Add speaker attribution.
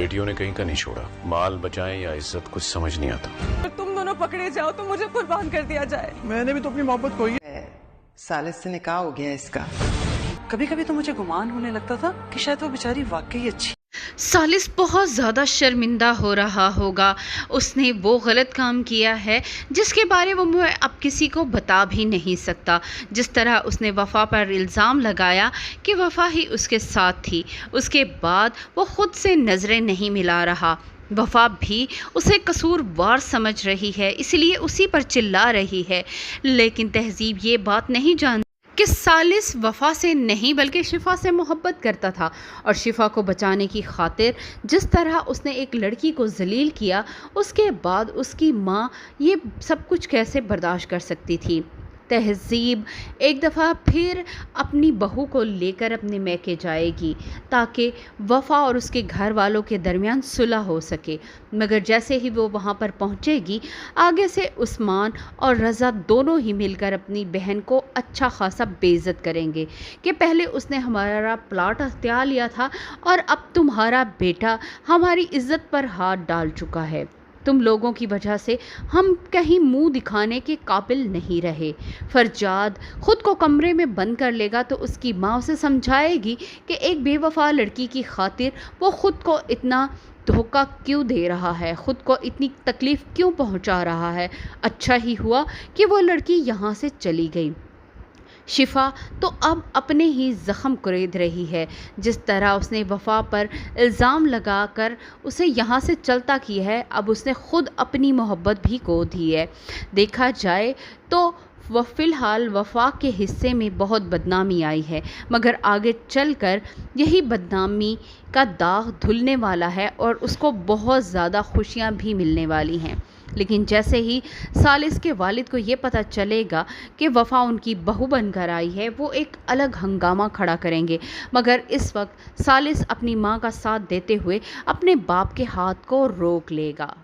Speaker 1: बेटियों ने कहीं का नहीं छोड़ा, माल बचाएं या इज्जत कुछ समझ नहीं आता।
Speaker 2: अगर तुम दोनों पकड़े जाओ तो मुझे कुर्बान कर दिया जाए।
Speaker 3: मैंने भी तो अपनी मोहब्बत खोई है।
Speaker 4: सालिस से निकाह हो गया इसका।
Speaker 5: कभी कभी तो मुझे गुमान होने लगता था कि शायद वो बेचारी वाकई अच्छी।
Speaker 6: सालिस बहुत ज़्यादा शर्मिंदा हो रहा होगा। उसने वो गलत काम किया है जिसके बारे में वो अब किसी को बता भी नहीं सकता। जिस तरह उसने वफ़ा पर इल्ज़ाम लगाया कि वफ़ा ही उसके साथ थी, उसके बाद वो ख़ुद से नज़रें नहीं मिला रहा। वफ़ा भी उसे कसूरवार समझ रही है, इसलिए उसी पर चिल्ला रही है। लेकिन तहज़ीब ये बात नहीं जानती कि सालिस वफ़ा से नहीं बल्कि शिफा से मोहब्बत करता था, और शिफा को बचाने की खातिर जिस तरह उसने एक लड़की को जलील किया, उसके बाद उसकी माँ ये सब कुछ कैसे बर्दाश्त कर सकती थी। तहज़ीब एक दफ़ा फिर अपनी बहू को लेकर अपने मैके जाएगी ताकि वफ़ा और उसके घर वालों के दरमियान सुलह हो सके। मगर जैसे ही वो वहाँ पर पहुँचेगी, आगे से उस्मान और रज़ा दोनों ही मिलकर अपनी बहन को अच्छा खासा बेइज्जत करेंगे कि पहले उसने हमारा प्लाट हत्या लिया था और अब तुम्हारा बेटा हमारी इज़्ज़त पर हाथ डाल चुका है। तुम लोगों की वजह से हम कहीं मुंह दिखाने के काबिल नहीं रहे। फरजाद ख़ुद को कमरे में बंद कर लेगा तो उसकी माँ उसे समझाएगी कि एक बेवफा लड़की की खातिर वो ख़ुद को इतना धोखा क्यों दे रहा है, ख़ुद को इतनी तकलीफ़ क्यों पहुंचा रहा है। अच्छा ही हुआ कि वो लड़की यहाँ से चली गई। शिफा तो अब अपने ही ज़ख़म कुरेद रही है। जिस तरह उसने वफ़ा पर इल्ज़ाम लगाकर उसे यहाँ से चलता किया है, अब उसने ख़ुद अपनी मोहब्बत भी खो दी है। देखा जाए तो वह फ़िलहाल वफ़ा के हिस्से में बहुत बदनामी आई है, मगर आगे चलकर यही बदनामी का दाग धुलने वाला है और उसको बहुत ज़्यादा खुशियाँ भी मिलने वाली हैं। लेकिन जैसे ही सालिस के वालिद को ये पता चलेगा कि वफ़ा उनकी बहू बनकर आई है, वो एक अलग हंगामा खड़ा करेंगे। मगर इस वक्त सालिस अपनी माँ का साथ देते हुए अपने बाप के हाथ को रोक लेगा।